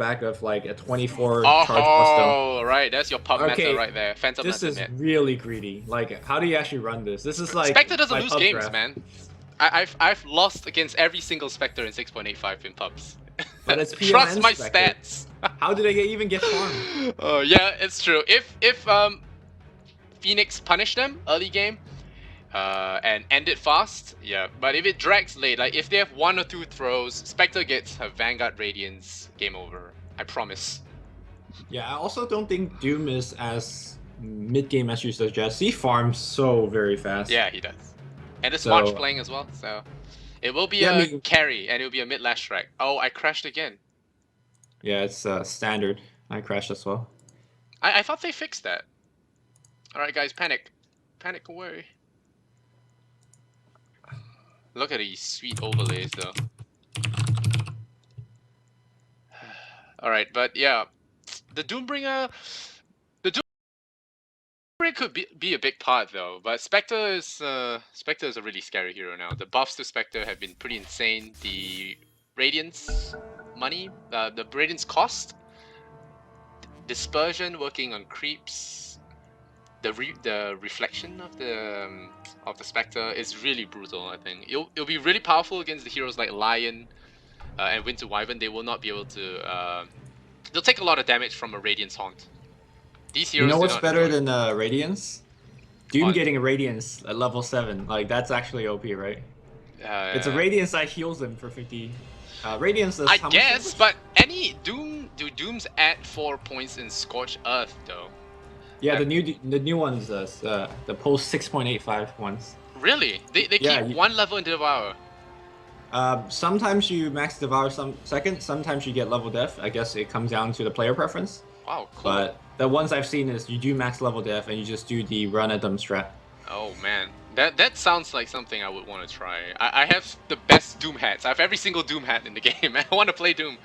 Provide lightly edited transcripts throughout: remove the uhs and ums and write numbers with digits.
back of like a 24 charge Oh, right. That's your pub meta right there. Phantom this is meta. really greedy. Like, how do you actually run this? This is like Spectre doesn't my lose pub games, draft. man. I've lost against every single Spectre in 6.85 in pubs. But it's PMN Trust my Spectre. stats. How did I even get farmed? Oh yeah, it's true. If Phoenix punish them early game, and end it fast, yeah. But if it drags late, like if they have 1 or 2 throws, Spectre gets her Vanguard Radiance, game over. I promise. Yeah, I also don't think Doom is as mid-game as you suggest. He farms so very fast. Yeah, he does. And it's March playing as well, so it will be a carry, and it will be a mid-lash strike. Oh, I crashed again. Yeah, it's standard. I crashed as well. I thought they fixed that. Alright guys, panic. Panic away. Look at these sweet overlays though. Alright, but yeah. The Doombringer could be a big part though, but Spectre is a really scary hero now. The buffs to Spectre have been pretty insane. The Radiance money, the Radiance cost, Dispersion working on creeps, the reflection of the Spectre is really brutal. I think it'll be really powerful against the heroes like Lion and Winter Wyvern. They will not be able to. They'll take a lot of damage from a Radiance Haunt. These heroes. You know what's better than Radiance? Doom getting a Radiance at level 7. Like, that's actually OP, right? It's a Radiance that heals them for 50. Radiance is I guess, but any Dooms add 4 points in Scorched Earth though. Yeah, the new ones, the post 6.85 ones. Really? They keep 1 level in Devour. Sometimes you max Devour second, sometimes you get level def. I guess it comes down to the player preference. Wow, cool. But the ones I've seen is you do max level def and you just do the run at them strat. Oh man, that sounds like something I would want to try. I have the best Doom hats. I have every single Doom hat in the game. I want to play Doom,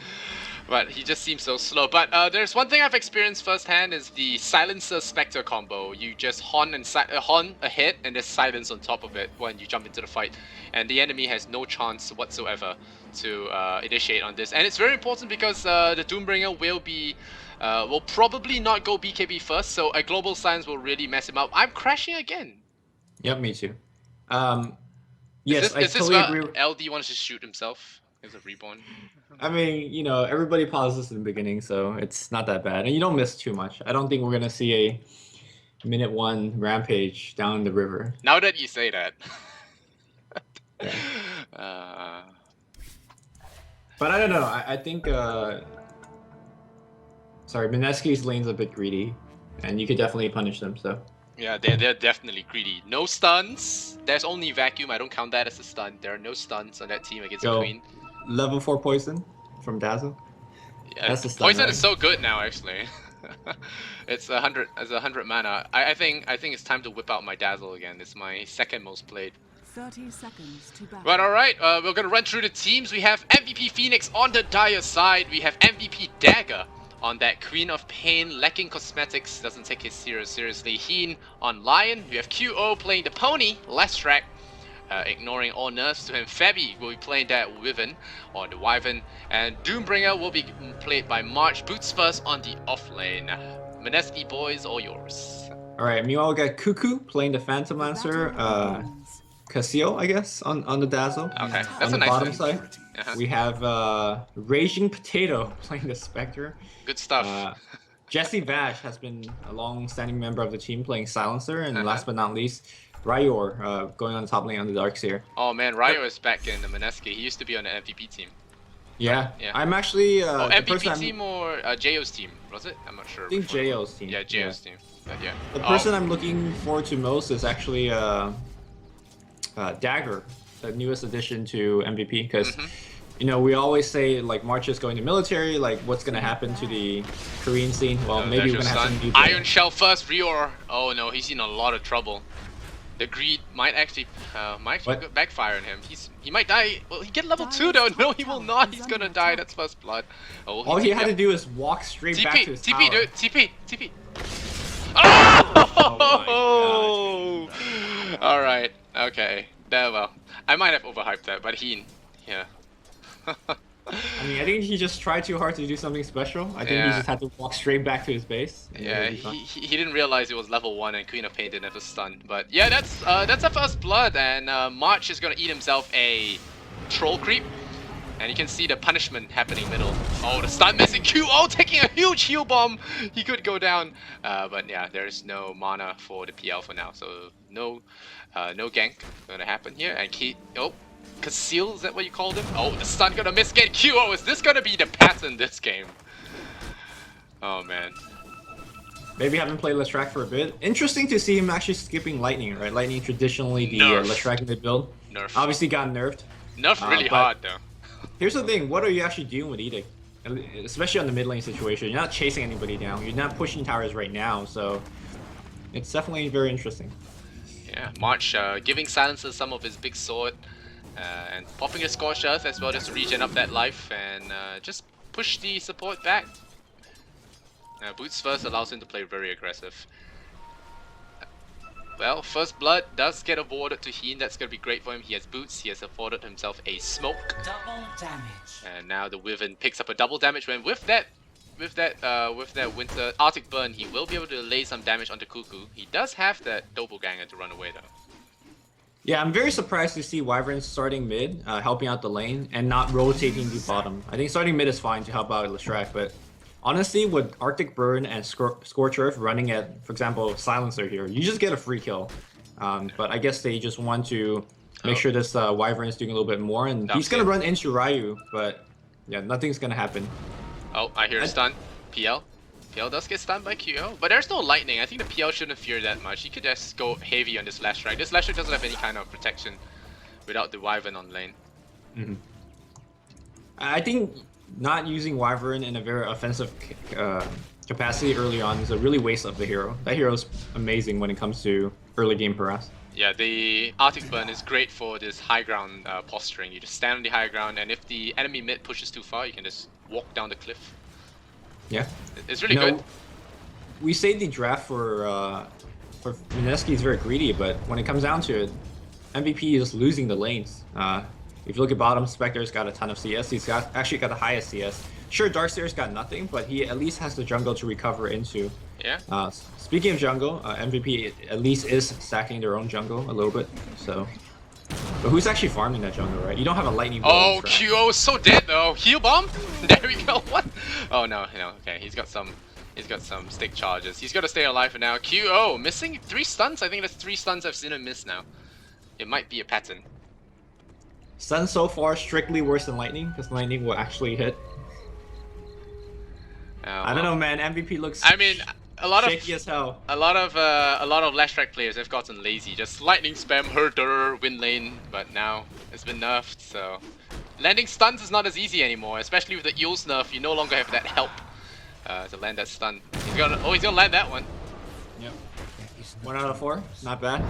but he just seems so slow. But there's one thing I've experienced firsthand is the Silencer Spectre combo. You just haunt a hit and there's silence on top of it when you jump into the fight, and the enemy has no chance whatsoever to initiate on this. And it's very important because the Doombringer will probably not go BKB first, so a global silence will really mess him up. I'm crashing again. Yep, me too. Yes, I totally agree. LD wants to shoot himself as a reborn. I mean, you know, everybody pauses in the beginning, so it's not that bad, and you don't miss too much. I don't think we're gonna see a minute 1 rampage down the river. Now that you say that. Yeah. But I don't know. I think. Sorry, Mineski's lane's a bit greedy, and you could definitely punish them. So. Yeah, they're definitely greedy. No stuns. There's only vacuum. I don't count that as a stun. There are no stuns on that team against the Queen. Level 4 poison from Dazzle. Yeah, that's a stun, poison right? is so good now, actually. It's 100 as 100 mana. I think it's time to whip out my Dazzle again. It's my second most played. 30 seconds to battle. But alright, we're gonna run through the teams. We have MVP Phoenix on the Dire side. We have MVP Dagger on that Queen of Pain, lacking cosmetics, doesn't take his heroes seriously. Heen on Lion. We have QO playing the Pony, Lestrak, ignoring all nerfs to him. Febby will be playing that Wyvern on the Wyvern, and Doombringer will be played by March. Boots first on the off lane. Mineski boys, all yours. Alright, meanwhile we got Cuckoo playing the Phantom Lancer, Casio, I guess, on the Dazzle. Okay, that's on the nice bottom thing. side. We have Raging Potato playing the Spectre. Good stuff. Jesse Vash has been a long-standing member of the team playing Silencer, and last but not least, Ryor going on the top lane on the Darkseer. Oh man, Ryor is back in the Mineski. He used to be on the MVP team. Yeah, I'm actually MVP team or JO's team, was it? I'm not sure. I think JO's team. Yeah, JO's team. Yeah. The person I'm looking forward to most is actually Dagger, the newest addition to MVP, because you know, we always say like March is going to military, like what's gonna happen to the Korean scene? Well, maybe we're gonna have some new Iron Shell first, Ryor. Oh no, he's in a lot of trouble. The greed might actually backfire on him. He might die. Well, he get level 2 though. No, he will not. He's gonna die. That's first blood. Oh, all he had to do is walk straight back to his tower. TP, dude. TP. Oh! All right. Okay. Well, I might have overhyped that, but yeah. I I mean, I think he just tried too hard to do something special. I think he just had to walk straight back to his base. Yeah, he didn't realize it was level 1 and Queen of Pain didn't have a stun. But yeah, that's a first blood, and March is gonna eat himself a troll creep. And you can see the punishment happening middle. Oh, the stun missing QO taking a huge heal bomb. He could go down, but yeah, there's no mana for the PL for now, so no gank gonna happen here. And Conceal, is that what you called him? Oh, the stun gonna miss again. QO, is this gonna be the pattern this game? Oh man. Maybe haven't played Leshrac for a bit. Interesting to see him actually skipping Lightning, right? Lightning traditionally the Leshrac in the build. Nerf. Obviously got nerfed. Nerfed really hard though. Here's the thing, what are you actually doing with Edict? Especially on the mid lane situation. You're not chasing anybody down. You're not pushing towers right now, so it's definitely very interesting. Yeah, March giving Silencer some of his big sword and popping a Scorched Earth as well just to regen up that life and just push the support back. Boots first allows him to play very aggressive. Well, first blood does get awarded to Heen. That's going to be great for him. He has boots. He has afforded himself a smoke. Double damage. And now the Wyvern picks up a double damage. When with that winter Arctic burn, he will be able to lay some damage onto Cuckoo. He does have that doppelganger to run away though. Yeah, I'm very surprised to see Wyvern starting mid, helping out the lane, and not rotating the bottom. I think starting mid is fine to help out Leshrac, but honestly, with Arctic Burn and Scorched Earth running at, for example, Silencer here, you just get a free kill. But I guess they just want to make sure this Wyvern is doing a little bit more, and he's going to run into Ryu, but yeah, nothing's going to happen. Oh, I hear a stun. PL. PL does get stunned by QO, but there's no lightning. I think the PL shouldn't fear that much. He could just go heavy on this Leshrac. This Leshrac doesn't have any kind of protection without the Wyvern on lane. I think not using Wyvern in a very offensive capacity early on is a really waste of the hero. That hero is amazing when it comes to early game harass. Yeah, the Arctic Burn is great for this high ground posturing. You just stand on the high ground, and if the enemy mid pushes too far, you can just walk down the cliff. Yeah, it's really good. We say the draft for Mineski is very greedy, but when it comes down to it, MVP is losing the lanes. If you look at bottom, Spectre's got a ton of CS. He's actually got the highest CS. Sure, Darkseer's got nothing, but he at least has the jungle to recover into. Yeah. Speaking of jungle, MVP at least is stacking their own jungle a little bit. So, but who's actually farming that jungle, right? You don't have a lightning bolt. Oh, QO is so dead though. Heal bomb. There we go. What? Oh no, okay. He's got some stick charges. He's got to stay alive for now. QO missing 3 stuns. I think that's 3 stuns I've seen him miss now. It might be a pattern. Stun so far strictly worse than lightning, because lightning will actually hit. I don't know, man. MVP looks. I mean, shaky as hell. A lot of Leshrac players have gotten lazy, just lightning spam herder win lane, but now it's been nerfed, so landing stuns is not as easy anymore. Especially with the Eels nerf, you no longer have that help to land that stun. He's gonna land that one. Yep. 1 out of 4, not bad.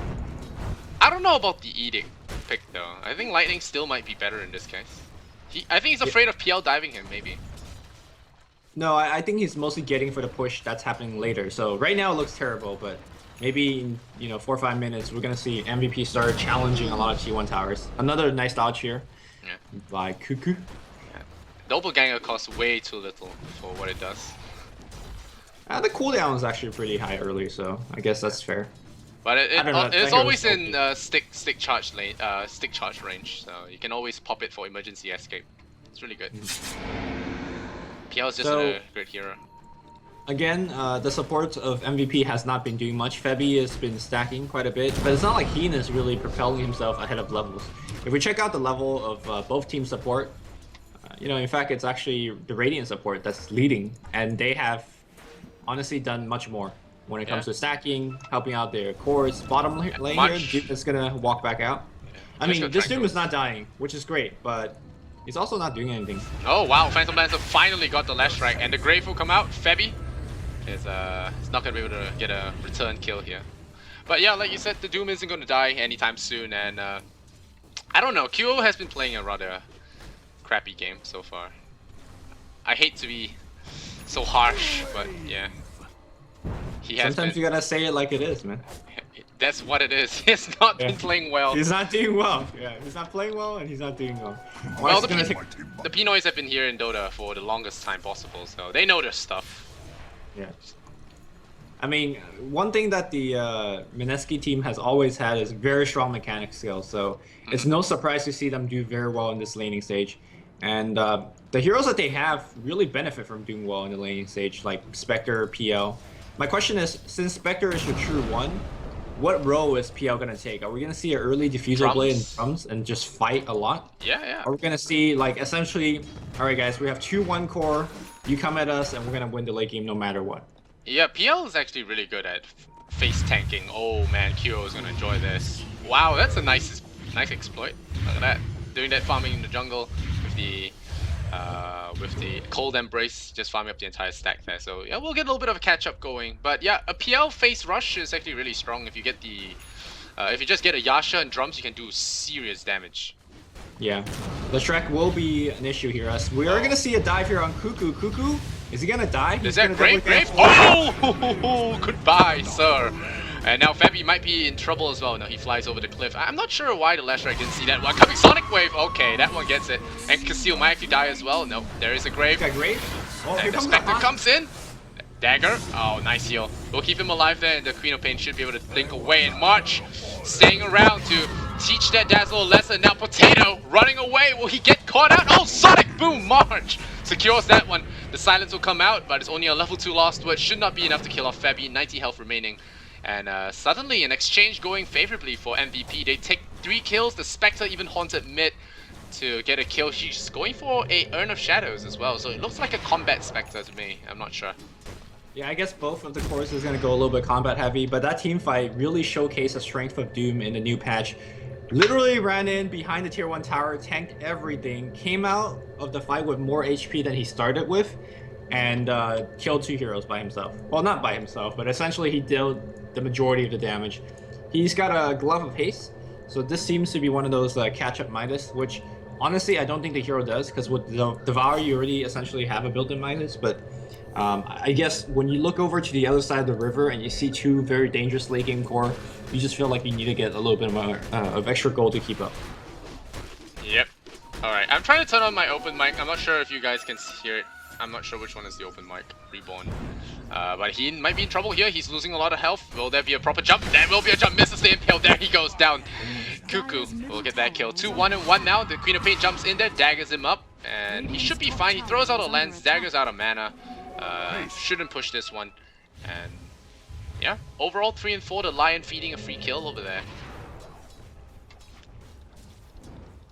I don't know about the Edict pick though. I think lightning still might be better in this case. I think he's afraid of PL diving him maybe. No, I think he's mostly getting for the push that's happening later. So right now it looks terrible, but maybe in 4 or 5 minutes we're gonna see MVP start challenging a lot of T1 towers. Another nice dodge here by Cuckoo. Yeah. Doppelganger costs way too little for what it does. The cooldown is actually pretty high early, so I guess that's fair. But it's always in stick charge range, so you can always pop it for emergency escape. It's really good. PL is just a great hero. Again, the support of MVP has not been doing much. Febby has been stacking quite a bit, but it's not like Heen is really propelling himself ahead of levels. If we check out the level of both team support, in fact, it's actually the Radiant support that's leading, and they have honestly done much more when it comes to stacking, helping out their cores. Bottom lane here, Duke is gonna walk back out. I mean, this Doom is not dying, which is great, but he's also not doing anything. Oh wow, Phantom Lancer finally got the Leshrac, and the Grave will come out. Febby is not gonna be able to get a return kill here. But yeah, like you said, the Doom isn't gonna die anytime soon, and I don't know, QO has been playing a rather crappy game so far. I hate to be so harsh, but yeah. Sometimes you gotta say it like it is, man. That's what it is. He has not been Yeah. playing well. He's not doing well. Yeah, he's not playing well, and he's not doing well. Well, Mark's gonna take. the Pinoys have been here in Dota for the longest time possible, so they know their stuff. Yeah. I mean, one thing that the Mineski team has always had is very strong mechanic skills, so it's no surprise to see them do very well in this laning stage. And the heroes that they have really benefit from doing well in the laning stage, like Spectre, PL. My question is, since Spectre is your true one, what role is PL going to take? Are we going to see an early diffuser blade and drums and just fight a lot? Yeah. Are we going to see, like, essentially, alright guys, we have 2-1 core, you come at us, and we're going to win the late game no matter what? Yeah, PL is actually really good at face tanking. Oh man, Kyo is gonna enjoy this. Wow, that's a nice exploit. Look at that, doing that farming in the jungle with the cold embrace, just farming up the entire stack there. So yeah, we'll get a little bit of a catch up going. But yeah, a PL face rush is actually really strong. If you get the, if you just get a Yasha and drums, you can do serious damage. Yeah, the Shrek will be an issue here. We are gonna see a dive here on Cuckoo. Cuckoo, is he gonna die? Is that Grave? Oh, goodbye, sir. And now Febby might be in trouble as well. Now he flies over the cliff. I'm not sure why the Lashrak didn't see that one coming. Sonic Wave. Okay, that one gets it. And Casil might actually die as well. No, there is a Grave. Got Grave. Oh, And the Spectre comes in. Dagger. Oh, nice heal. We'll keep him alive there, and the Queen of Pain should be able to blink away. And March staying around to teach that Dazzle a lesson. Now Potato running away. Will he get caught out? Oh, Sonic Boom! March secures that one. The silence will come out, but it's only a level 2 lost word. Should not be enough to kill off Febby. 90 health remaining. And suddenly an exchange going favorably for MVP. They take 3 kills. The Spectre even haunted mid to get a kill. She's going for a Urn of Shadows as well. So it looks like a combat Spectre to me. I'm not sure. Yeah, I guess both of the cores is going to go a little bit combat heavy, but that team fight really showcased the strength of Doom in the new patch. Literally ran in behind the tier 1 tower, tanked everything, came out of the fight with more HP than he started with, and killed 2 heroes by himself. Well, not by himself, but essentially he dealt the majority of the damage. He's got a Glove of Haste, so this seems to be one of those catch-up Midas, which honestly I don't think the hero does, because with Devour you already essentially have a built-in Midas, but I guess when you look over to the other side of the river and you see 2 very dangerous late game core, you just feel like you need to get a little bit of extra gold to keep up. Yep. Alright, I'm trying to turn on my open mic. I'm not sure if you guys can hear it. I'm not sure which one is the open mic. Reborn. But he might be in trouble here. He's losing a lot of health. Will there be a proper jump? There will be a jump. Misses the impale. There he goes down. Cuckoo will get that kill. 2-1-1 now. The Queen of Pain jumps in there, daggers him up, and he should be fine. He throws out a lens, daggers out of mana. Shouldn't push this one. And yeah, overall 3 and 4. The Lion feeding a free kill over there.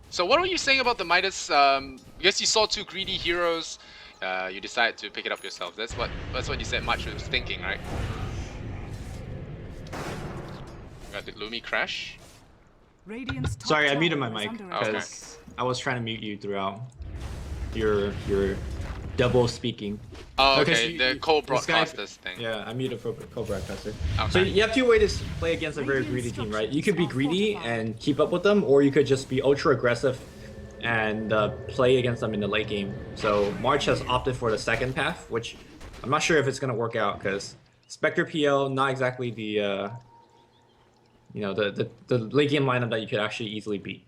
So what were you saying about the Midas? I guess you saw 2 greedy heroes. You decided to pick it up yourself. That's what you said March was thinking, right? Got the Lumi crash. Sorry, I muted my mic because I was trying to mute you throughout your double speaking. Oh, No, okay, the co-broadcasters thing. Yeah, I muted for co-broadcaster. Okay. So you have 2 ways to play against a very greedy team, right? You could be greedy and keep up with them, or you could just be ultra aggressive and play against them in the late game. So March has opted for the second path, which I'm not sure if it's gonna work out because Spectre PL not exactly the the late game lineup that you could actually easily beat.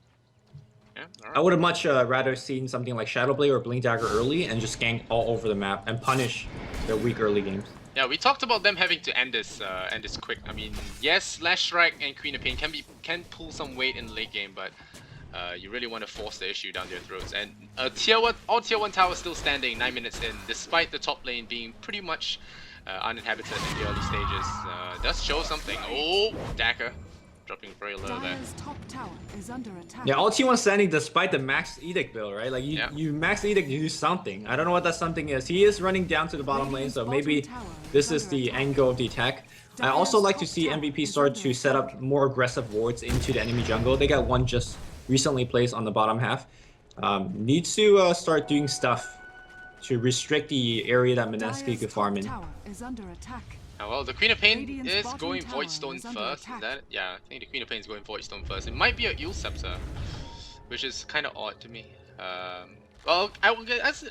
Yeah, I would have much rather seen something like Shadowblade or Blink Dagger early and just gank all over the map and punish their weak early games. Yeah, we talked about them having to end this quick. I mean, yes, Slash Strike and Queen of Pain can pull some weight in the late game, but you really want to force the issue down their throats. And all tier 1 towers still standing 9 minutes in, despite the top lane being pretty much uninhabited in the early stages. Does show something. Oh, Dagger dropping very low there. Yeah, all T1 standing despite the max edict build, right? Like you max edict, you do something. I don't know what that something is. He is running down to the bottom lane, so maybe this is the angle of the attack. I also like to see MVP start to set up more aggressive wards into the enemy jungle. They got one just recently placed on the bottom half. Needs to start doing stuff to restrict the area that Mineski could farm in. Oh, well, the Queen of Pain is going Voidstone first. Is that? Yeah, I think the Queen of Pain is going Voidstone first. It might be a Eel Scepter, which is kind of odd to me. Well,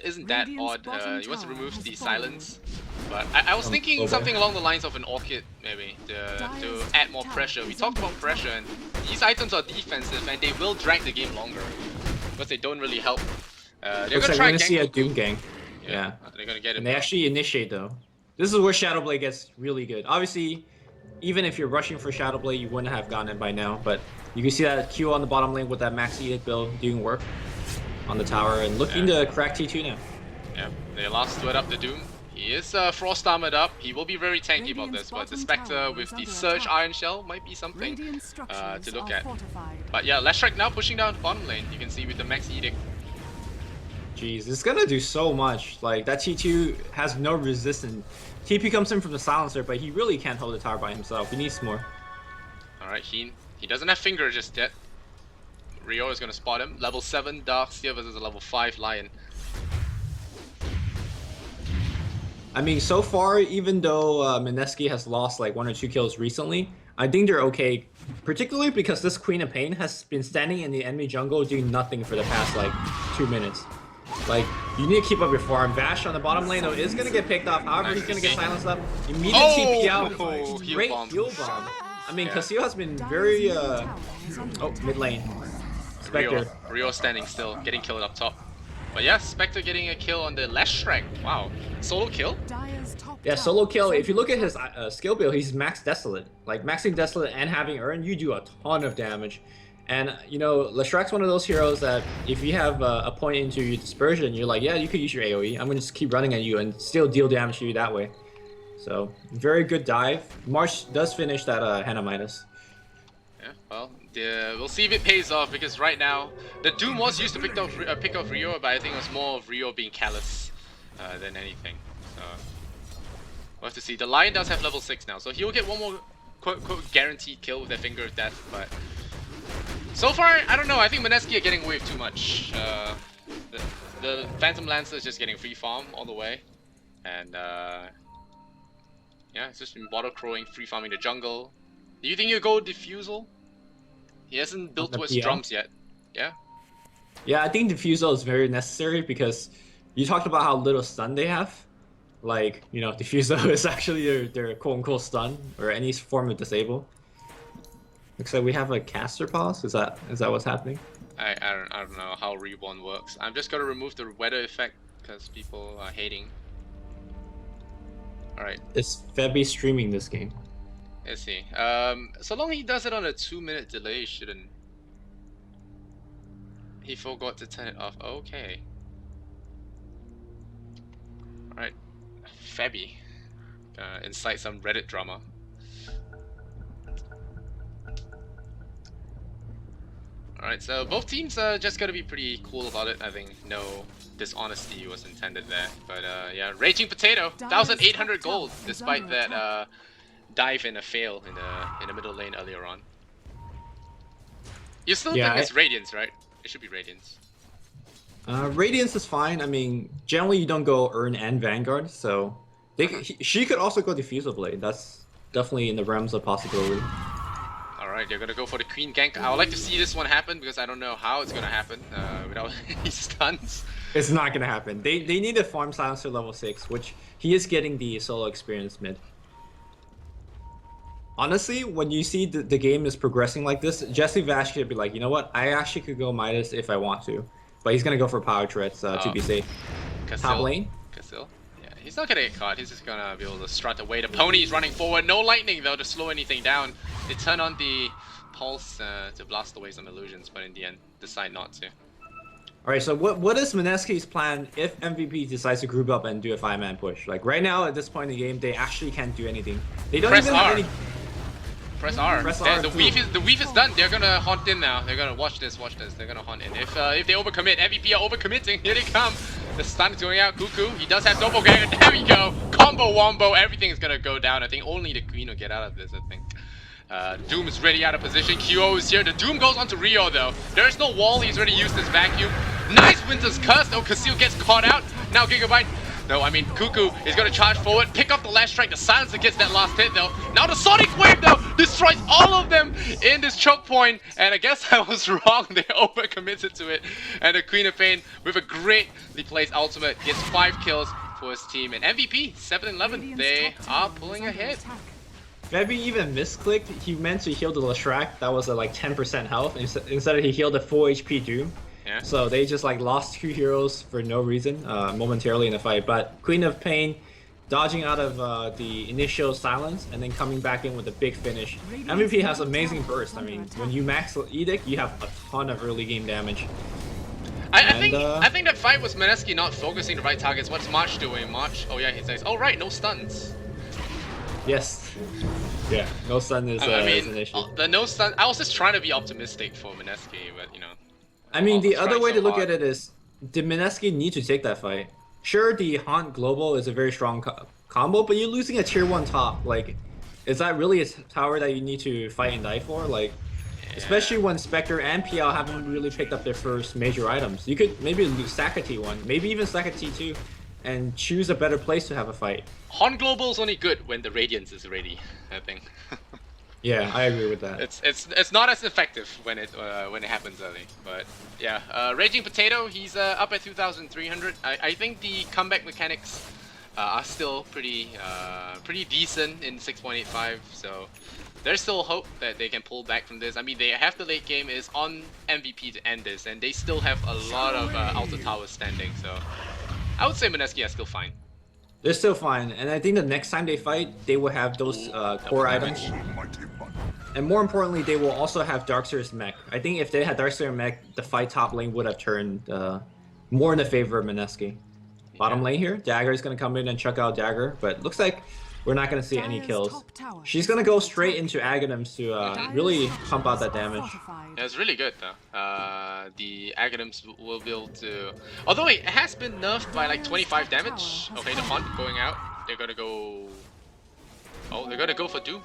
isn't that odd? He wants to remove the silence. But I was thinking something along the lines of an orchid, maybe, to add more pressure. We talked about pressure, and these items are defensive, and they will drag the game longer. Because they don't really help. They're Looks gonna like try we're and gonna see a gank Doom gang. Yeah. They're gonna get it. And they actually initiate though. This is where Shadowblade gets really good. Obviously, even if you're rushing for Shadowblade, you wouldn't have gotten it by now. But you can see that Q on the bottom lane with that Max Edict build doing work on the tower and looking to crack T2 now. Yeah, they lost split up the Doom. He is Frost armored up. He will be very tanky about this, but the Spectre with the Surge Iron Shell might be something to look at. But yeah, Leshrac now pushing down bottom lane. You can see with the Max Edict. Jeez, it's gonna do so much. Like, that T2 has no resistance. TP comes in from the silencer, but he really can't hold the tower by himself. He needs more. Alright, he doesn't have Finger just yet. Rio is gonna spot him. Level 7 Darkseer versus a level 5 Lion. I mean, so far, even though Mineski has lost like 1 or 2 kills recently, I think they're okay. Particularly because this Queen of Pain has been standing in the enemy jungle doing nothing for the past like 2 minutes. Like, you need to keep up your farm. Vash on the bottom lane though is gonna get picked off. However, he's gonna get silenced up. Immediate TP out. Great heal bomb. I mean, Casio has been very mid lane. Spectre. Rio standing still, getting killed up top. But yeah, Spectre getting a kill on the Leshrac. Wow. Solo kill? Yeah, solo kill. If you look at his skill build, he's max Desolate. Like, maxing Desolate and having Urn, you do a ton of damage. And, you know, Leshrac's one of those heroes that if you have a point into your Dispersion, you're like, yeah, you could use your AoE. I'm going to just keep running at you and still deal damage to you that way. So, very good dive. Marsh does finish that Hannah Midas. Yeah, well, we'll see if it pays off, because right now, the Doom was used to pick off Rio, but I think it was more of Rio being callous than anything. So, we'll have to see. The Lion does have level 6 now, so he'll get one more quote-unquote guaranteed kill with their Finger of Death, but so far, I don't know, I think Mineski are getting away with too much. The Phantom Lancer is just getting free farm all the way, and yeah, it's just been bottle crowing, free farming the jungle. Do you think he'll go Diffusal? He hasn't built to his drums yet. Yeah? Yeah, I think Diffusal is very necessary because you talked about how little stun they have. Like, you know, Diffusal is actually their quote-unquote stun, or any form of disable. Looks like we have a caster pause. Is that what's happening? I don't know how Reborn works. I'm just gonna remove the weather effect because people are hating. Alright. Is Febby streaming this game? Let's see. So long he does it on a 2-minute delay, he shouldn't. He forgot to turn it off. Okay. Alright. Febby. Incite some Reddit drama. Alright, so both teams are just gonna be pretty cool about it. I think no dishonesty was intended there. But yeah, Raging Potato, 1,800 gold despite that dive and a fail in the middle lane earlier on. You still think it's Radiance, right? It should be Radiance. Radiance is fine. I mean, generally you don't go Urn and Vanguard, so she could also go Diffusal Blade. That's definitely in the realms of possibility. Alright, they're gonna go for the Queen gank. I would like to see this one happen because I don't know how it's gonna happen without any stuns. It's not gonna happen. They need a farm silencer level 6, which he is getting the solo experience mid. Honestly, when you see the game is progressing like this, Jesse Vash could be like, you know what, I actually could go Midas if I want to. But he's gonna go for power turrets to be safe. Top lane? Casil? Yeah, he's not gonna get caught, he's just gonna be able to strut away. The pony's running forward, no lightning though to slow anything down. They turn on the pulse to blast away some illusions, but in the end, decide not to. Alright, so what is Mineski's plan if MVP decides to group up and do a 5-man push? Like, right now, at this point in the game, they actually can't do anything. They don't even have any... Press R. The weave is done. They're gonna haunt in now. They're gonna watch this. They're gonna haunt in. If they overcommit, MVP are overcommitting. Here they come. The stun is going out. Cuckoo. He does have doppelganger. There we go. Combo wombo. Everything is gonna go down. I think only the Queen will get out of this. I think. Doom is ready out of position. QO is here. The Doom goes onto Rio though. There is no wall. He's already used his vacuum. Nice Winter's Curse. Oh, Casil gets caught out. Now Gigabyte No, I mean, Cuckoo is going to charge forward, pick up the last strike. The Silencer gets that last hit, though. Now the Sonic Wave, though, destroys all of them in this choke point. And I guess I was wrong. They overcommitted to it. And the Queen of Pain, with a greatly placed ultimate, gets 5 kills for his team. And MVP, 7-11, they are pulling ahead. Febby even misclicked. He meant to heal the Leshrac. That was at like 10% health. Instead, he healed a full HP Doom. Yeah. So they just like lost 2 heroes for no reason momentarily in the fight. But Queen of Pain dodging out of the initial silence and then coming back in with a big finish. MVP has amazing burst. I mean, when you max Edict, you have a ton of early game damage. I think that fight was Mineski not focusing the right targets. What's March doing? March? Oh yeah, he's nice. Oh right, no stuns. Yes. Yeah, no stun is, is an issue. The no stun. I was just trying to be optimistic for Mineski, but you know. I mean, the other way to look at it is, did Mineski need to take that fight? Sure, the Haunt Global is a very strong combo, but you're losing a tier 1 top. Like, is that really a tower that you need to fight and die for? Like, especially when Spectre and PL haven't really picked up their first major items. You could maybe sack a T1, maybe even sack a T2, and choose a better place to have a fight. Haunt Global is only good when the Radiance is ready, I think. Yeah, I agree with that. It's not as effective when it happens early, but yeah. Raging Potato, he's up at 2,300. I think the comeback mechanics are still pretty decent in 6.85, so there's still hope that they can pull back from this. I mean, they have the late game is on MVP to end this, and they still have a lot of Alta Towers standing, so I would say Mineski are still fine. They're still fine, and I think the next time they fight, they will have those core items. And more importantly, they will also have Darkseer's mech. I think if they had Darkseer mech, the fight top lane would have turned more in the favor of Mineski. Bottom lane here, Dagger is going to come in and chuck out Dagger, but looks like we're not going to see any kills. She's going to go straight into Aghanims to really pump out that damage. Yeah, it's really good though. The Aghanims will be able to... Although it has been nerfed by like 25 damage. Okay, the Haunt going out. They're going to go... Oh, they're going to go for Doom.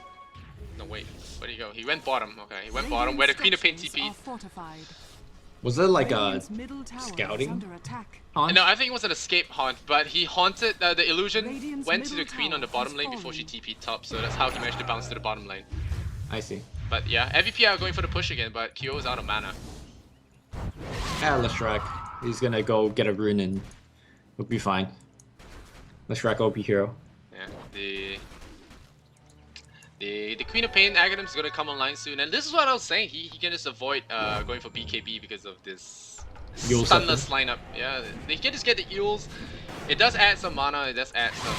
No, wait. Where'd he go? He went bottom. Okay, he went bottom where the Queen of Pain TP. Was it like a scouting haunt? No, I think it was an escape haunt, but he haunted the illusion, went to the Queen on the bottom lane before she TP'd top, so that's how he managed to bounce to the bottom lane. I see. But yeah, MVP are going for the push again, but Kyo is out of mana. Yeah, Leshrac. He's gonna go get a rune and we'll be fine. Leshrac OP hero. Yeah, the Queen of Pain Aghanim is gonna come online soon, and this is what I was saying. He can just avoid going for BKB because of this stunless lineup. Yeah, they can just get the Eels. It does add some mana. It does add some.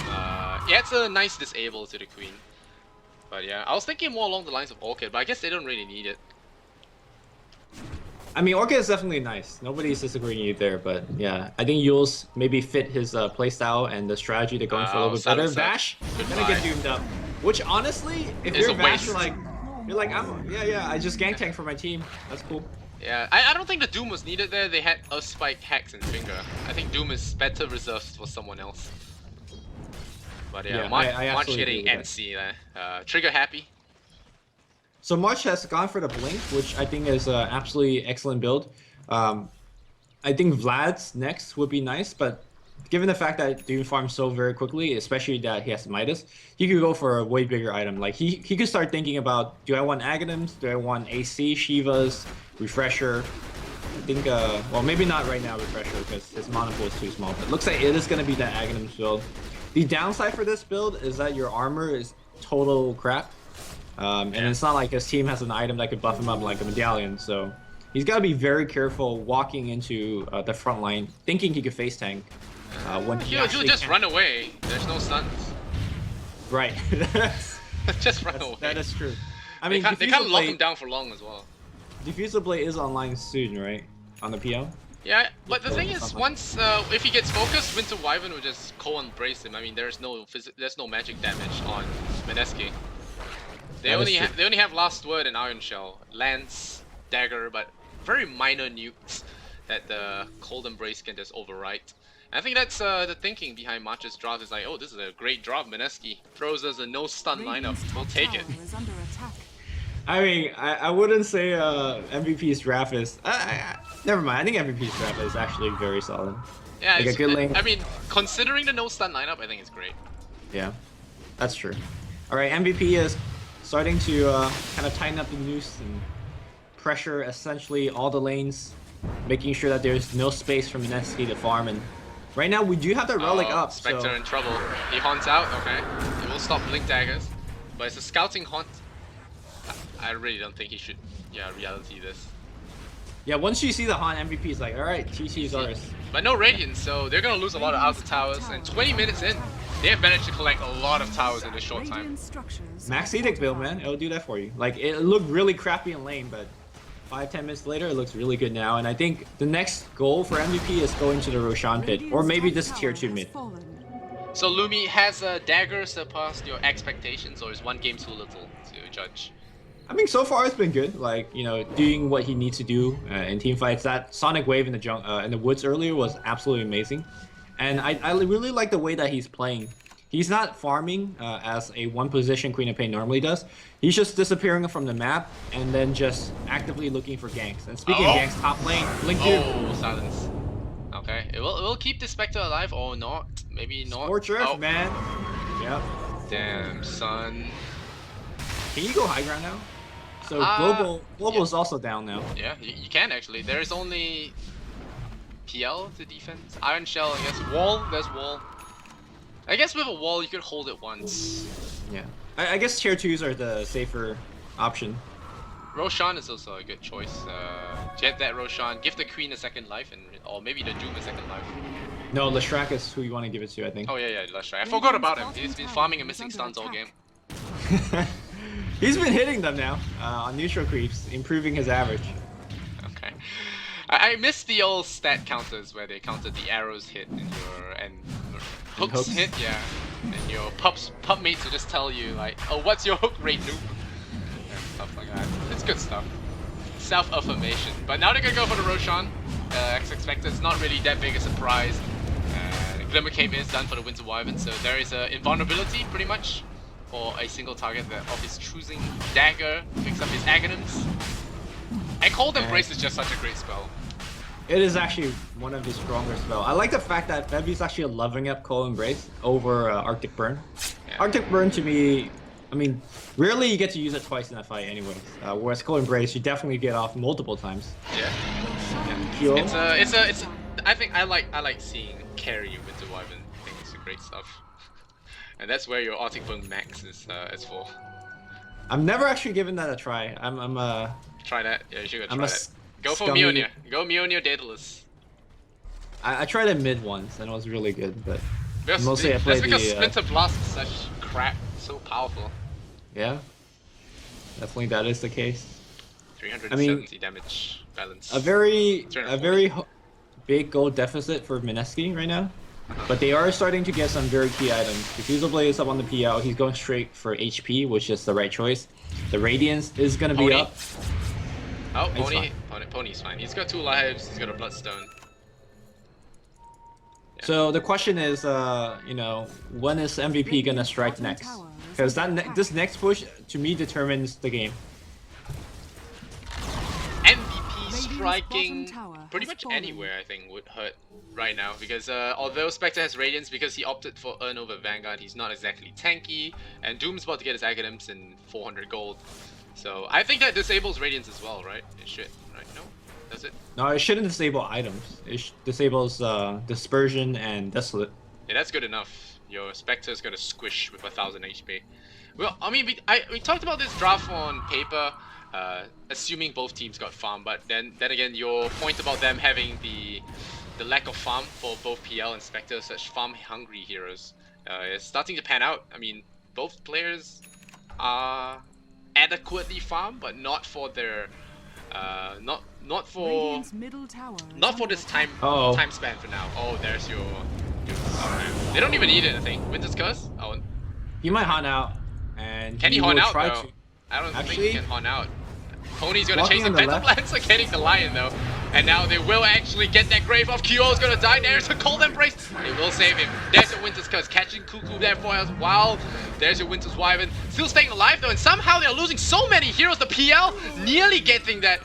It adds a nice disable to the Queen. But yeah, I was thinking more along the lines of Orchid, but I guess they don't really need it. I mean, Orchid is definitely nice. Nobody's disagreeing with you there, but yeah, I think Yules maybe fit his playstyle and the strategy they're going for a little bit better. Vash gonna get doomed up. Which honestly, if you're Vash, you're like, I just gank tank for my team. That's cool. Yeah, I don't think the Doom was needed there. They had a Spike, Hex, and Finger. I think Doom is better reserved for someone else. But yeah, March getting NC there. Trigger happy. So March has gone for the Blink, which I think is an absolutely excellent build. I think Vlad's next would be nice, but given the fact that Doom farms so very quickly, especially that he has Midas, he could go for a way bigger item. Like he could start thinking about, do I want Aghanims? Do I want AC, Shivas, Refresher? I think, well, maybe not right now, Refresher, because his mana pool is too small. But it looks like it is going to be that Aghanims build. The downside for this build is that your armor is total crap. And it's not like his team has an item that could buff him up like a medallion, so he's got to be very careful walking into the front line, thinking he could face tank. When he'll just run away. There's no stuns. Right. Just run away. That is true. I mean, they can't lock him down for long as well. Diffusal Blade is online soon, right? On the PO? Yeah, but the thing is, once if he gets focused, Winter Wyvern will just co-embrace him. I mean, there's no magic damage on Mineski. They only have Last Word and Iron Shell, Lance, Dagger, but very minor nukes that the Cold Embrace can just overwrite. And I think that's the thinking behind March's draft. Is like, oh, this is a great draft. Mineski throws us a no stun lineup. We'll take it. I mean, I wouldn't say MVP's draft is. Never mind. I think MVP's draft is actually very solid. Yeah, Like a good lane. I mean, considering the no stun lineup, I think it's great. Yeah, that's true. All right, MVP is starting to kind of tighten up the noose and pressure essentially all the lanes, making sure that there's no space for Mineski to farm. And right now we do have the relic up. Spectre so... in trouble. He haunts out. Okay, he will stop blink daggers, but it's a scouting haunt. I really don't think he should. Yeah, reality this. Yeah, once you see the haunt, MVP is like, all right, TC is ours. But no Radiance, so they're gonna lose a lot of outer towers. And 20 minutes in, they have managed to collect a lot of towers in a short time. Max Edict build, man, it'll do that for you. Like, it looked really crappy in lane, but 5-10 minutes later, it looks really good now. And I think the next goal for MVP is going to the Roshan pit, or maybe this tier 2 mid. So Lumi, has Dagger surpassed your expectations, or is one game too little to judge? I mean, so far it's been good. Like, you know, doing what he needs to do in team fights. That Sonic Wave in the woods earlier was absolutely amazing, and I really like the way that he's playing. He's not farming as a one position Queen of Pain normally does. He's just disappearing from the map and then just actively looking for ganks. And speaking of ganks, top lane, Blink 2. Oh, silence. Okay, it will keep the Spectre alive or not? Maybe not. Scorch Earth, man. Yep. Damn, son. Can you go high ground now? So global is also down now. Yeah, you can actually. There is only PL to defend. Iron Shell, I guess. Wall, there's wall. I guess with a wall you could hold it once. Yeah. I guess tier 2s are the safer option. Roshan is also a good choice. Get that Roshan, give the Queen a second life, or maybe the Doom a second life. No, Leshrac is who you want to give it to, I think. Oh yeah, Leshrac. I forgot about him. He's been farming and missing stuns all game. He's been hitting them now on neutral creeps, improving his average. Okay. I miss the old stat counters where they counted the arrows hit and hooks hit, yeah. And your pup mates will just tell you like, oh, what's your hook rate, noob? And stuff like that. It's good stuff. Self-affirmation. But now they're gonna go for the Roshan. As expected, it's not really that big a surprise. Glimmer Cape is done for the Winter Wyvern, so there is an invulnerability pretty much for a single target of his choosing. Dagger picks up his Aghanims. And Cold Embrace is just such a great spell. It is actually one of his stronger spells. I like the fact that Fevy's actually loving up Cold Embrace over Arctic Burn. Yeah. Arctic Burn to me, I mean, rarely you get to use it twice in a fight anyways. Whereas Cold Embrace, you definitely get off multiple times. Yeah. It's I think I like seeing carry Winter Wyvern. I think it's great stuff. And that's where your Arctic Burn max is for. I've never actually given that a try. Try that. Yeah, you should go try that. Go for Mjolnir. Go Mjolnir Daedalus. I tried it mid once and it was really good, but mostly I played that's because Splinter Blast is such crap, so powerful. Yeah, definitely that is the case. 370 damage balance. A very big gold deficit for Mineski right now, but they are starting to get some very key items. Diffusal Blade is up on the PL. He's going straight for HP, which is the right choice. The Radiance is gonna be up. Oh, Pony's fine. He's got 2 lives. He's got a Bloodstone. Yeah. So the question is, you know, when is MVP gonna strike next? Because this next push to me determines the game. MVP striking pretty much anywhere I think would hurt right now because although Spectre has Radiance because he opted for Earn over Vanguard, he's not exactly tanky, and Doom's about to get his Aghanims in 400 gold. So I think that disables Radiance as well, right? It should, right? No? Does it? No, it shouldn't disable items. It disables Dispersion and Desolate. Yeah, that's good enough. Your Spectre's gonna squish with 1000 HP. Well, I mean, we talked about this draft on paper, assuming both teams got farm, but then again, your point about them having the lack of farm for both PL and Spectre, such farm-hungry heroes, is starting to pan out. I mean, both players are adequately farm, but not for their not for this time span for now. Oh, there's your they don't even need it, I think. Winter's Curse? Oh, he might haunt out, and can he haunt out though? I don't think he can haunt out. Pony's gonna chase him. Phantom Lancer getting the Lion though. And now they will actually get that grave off. Kyo's gonna die. There's a Cold Embrace. They will save him. There's a Winter's Curse. Catching Cuckoo there for us. Wow. There's your Winter's Wyvern. Still staying alive though. And somehow they're losing so many heroes. The PL nearly getting that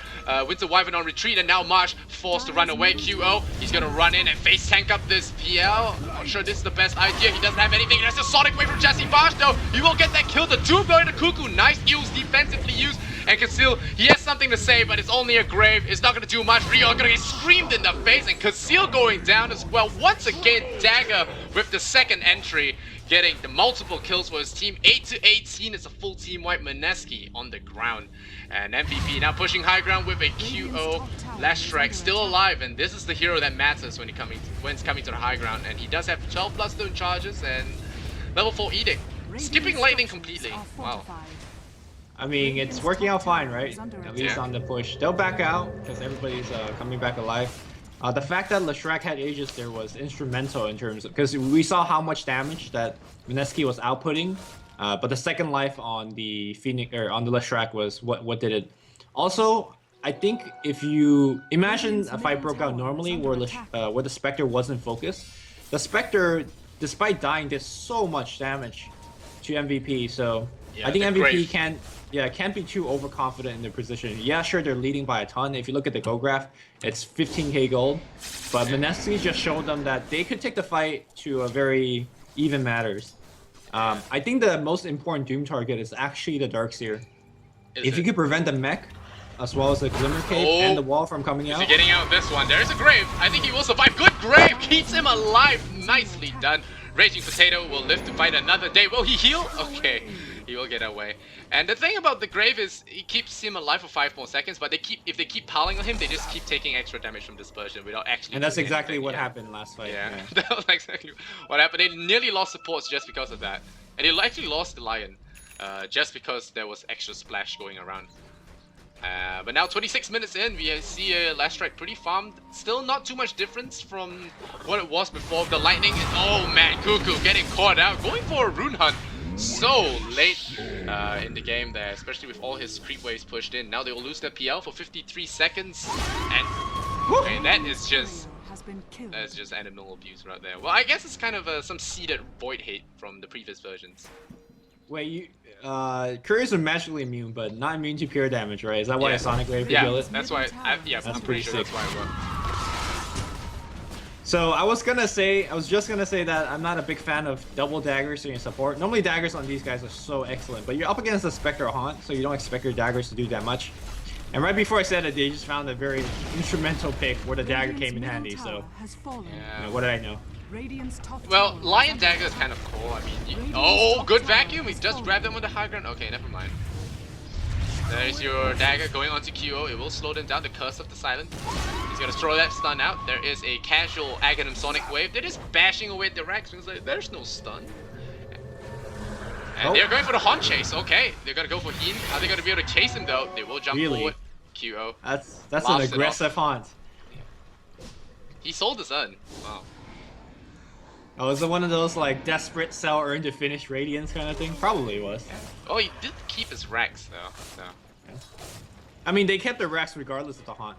Winter Wyvern on retreat, and now Marsh forced to run away. QO, he's gonna run in and face tank up this PL. Not sure this is the best idea. He doesn't have anything. There's a Sonic Wave from Jesse Bosch though. He will get that kill. The Doom going to Cuckoo. Nice Eels defensively used. And Kasil, he has something to say, but it's only a grave. It's not gonna do much. Rio gonna get screamed in the face, and Kasil going down as well. Once again, Dagger with the second entry, getting the multiple kills for his team. 8-18 is a full team wipe. Mineski on the ground. And MVP now pushing high ground with a QO. Lashrak still alive, and this is the hero that matters when it's coming to the high ground. And he does have 12 plus stone charges and level 4 edict. Skipping lightning completely. Wow. I mean, it's working out fine, right? At least on the push. They'll back out because everybody's coming back alive. The fact that Lashrak had Aegis there was instrumental in terms of, because we saw how much damage that Mineski was outputting, but the second life on the Phoenix or on the Lashrak was what did it. Also, I think if you imagine a fight broke out normally where the Spectre wasn't focused, the Spectre, despite dying, did so much damage to MVP. So I think MVP can't be too overconfident in their position. Yeah, sure, they're leading by a ton. If you look at the gold graph, it's 15k gold. But Mineski just showed them that they could take the fight to a very even matters. I think the most important Doom target is actually the Darkseer. If you could prevent the mech, as well as the Glimmer Cape and the wall from coming out. Is he getting out of this one? There's a grave. I think he will survive. Good grave. Keeps him alive. Nicely done. Raging Potato will live to fight another day. Will he heal? Okay. He will get away. And the thing about the grave is he keeps him alive for 5 more seconds, but if they keep piling on him, they just keep taking extra damage from dispersion without actually. And that's exactly what happened last fight. Yeah. That was exactly what happened. They nearly lost supports just because of that. And they actually lost the Lion just because there was extra splash going around. But now 26 minutes in, we see Lashrak pretty farmed. Still not too much difference from what it was before. The lightning is, oh man, Cuckoo getting caught out, going for a rune hunt. So late in the game there, especially with all his creep waves pushed in. Now they will lose their PL for 53 seconds, and okay, that is just animal abuse right there. Well, I guess it's kind of some seeded void hate from the previous versions. Wait, couriers are magically immune, but not immune to pure damage, right? Is that why a Sonic Wave could kill it? That's why. I'm pretty sure that's why it worked. So I was just gonna say that I'm not a big fan of double daggers in support. Normally daggers on these guys are so excellent, but you're up against a Spectre Haunt, so you don't expect your daggers to do that much. And right before I said it, they just found a very instrumental pick where the dagger came in handy. So what did I know? Well, Lion Dagger is kind of cool. I mean, oh, good vacuum. He just grabbed them on the high ground. Okay, never mind. There's your dagger going onto QO. It will slow them down. The Curse of the Silent. He's gonna throw that stun out. There is a casual Aghanim Sonic Wave. They're just bashing away at the Rex. There's no stun. And they're going for the Haunt Chase. Okay, they're gonna go for Heen. Are they gonna be able to chase him though? They will jump forward. QO. That's an aggressive Haunt. He sold the sun. Wow. Oh, is it one of those like desperate sell earn to finish Radiance kind of thing? Probably was. Oh, he did keep his Rex though. So. Yeah. I mean, they kept the Rex regardless of the Haunt.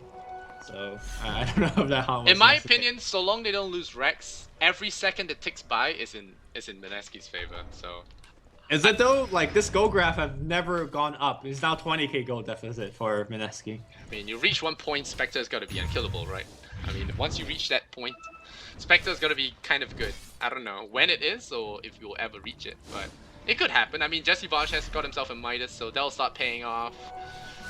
So I don't know if that Haunt was in my opinion, so long they don't lose Rex, every second that ticks by is in Mineski's favor. So. Is it though? Like this gold graph have never gone up. It's now 20k gold deficit for Mineski. I mean, you reach one point, Spectre's got to be unkillable, right? I mean, once you reach that point, Spectre's gonna be kind of good. I don't know when it is or if you'll ever reach it, but it could happen. I mean, Jesse Bosch has got himself a Midas, so that'll start paying off.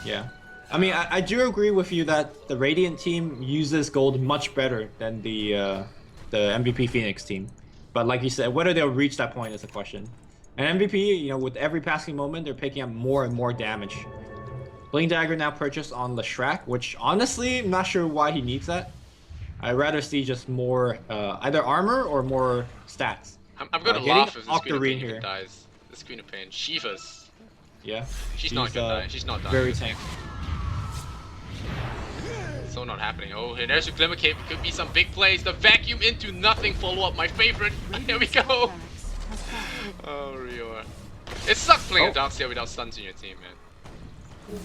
Yeah. I mean, I do agree with you that the Radiant team uses gold much better than the MVP Phoenix team. But like you said, whether they'll reach that point is a question. And MVP, you know, with every passing moment, they're picking up more and more damage. Bling Dagger now purchased on Lashrak, which honestly, I'm not sure why he needs that. I'd rather see just more, either armor or more stats. I'm gonna laugh if this Queen of Pain here dies. This Queen of Pain, Shiva's. Yeah. She's not gonna die. She's not dying. Very tank. So not happening. Oh, here, there's a Glimmer Cape. Could be some big plays. The vacuum into nothing follow up. My favorite. Here we go. Oh, Rio. It sucks playing a Darkseer without stuns in your team, man.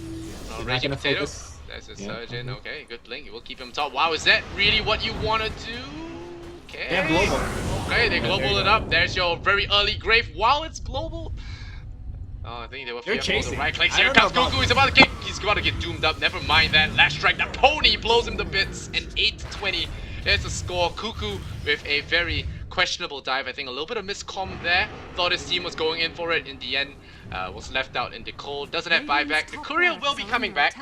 Oh, Raging Potato. There's a Surgeon. Okay, good blink. It will keep him top. Wow, is that really what you want to do? Okay. They have global. Okay, they global it up. There's your very early grave while it's global. Oh, I think they were They're fearful of the chasing. right clicks. I Here don't know comes about- Cuckoo. He's about to get doomed up. Never mind that. Last strike. The pony blows him to bits. And 8-20. There's a score. Cuckoo with a very questionable dive. I think a little bit of miscomm there. Thought his team was going in for it. In the end, was left out in the cold. Doesn't have buyback. The courier will be coming back.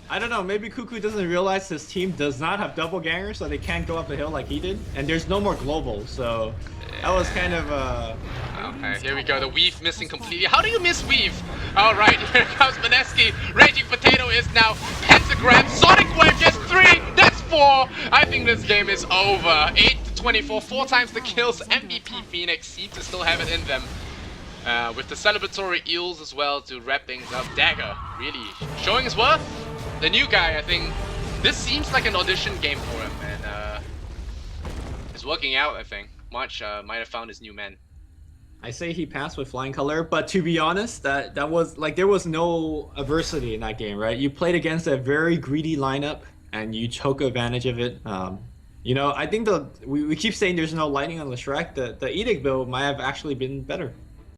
I don't know, maybe Cuckoo doesn't realize his team does not have double gangers, so they can't go up the hill like he did. And there's no more global, so that was kind of Okay, here we go. The weave missing completely. How do you miss weave? Alright, here comes Mineski. Raging Potato is now pentagram. Sonic Wave gets 3. That's 4. I think this game is over. 8-24. 4 times the kills. MVP Phoenix seem to still have it in them. With the celebratory eels as well to wrap things up. Dagger really showing his worth. The new guy, I think, this seems like an audition game for him, and it's working out, I think. March might have found his new man. I say he passed with flying color, but to be honest, that was like there was no adversity in that game, right? You played against a very greedy lineup and you took advantage of it. You know, I think we keep saying there's no lightning on the Shrek. The Edict build might have actually been better.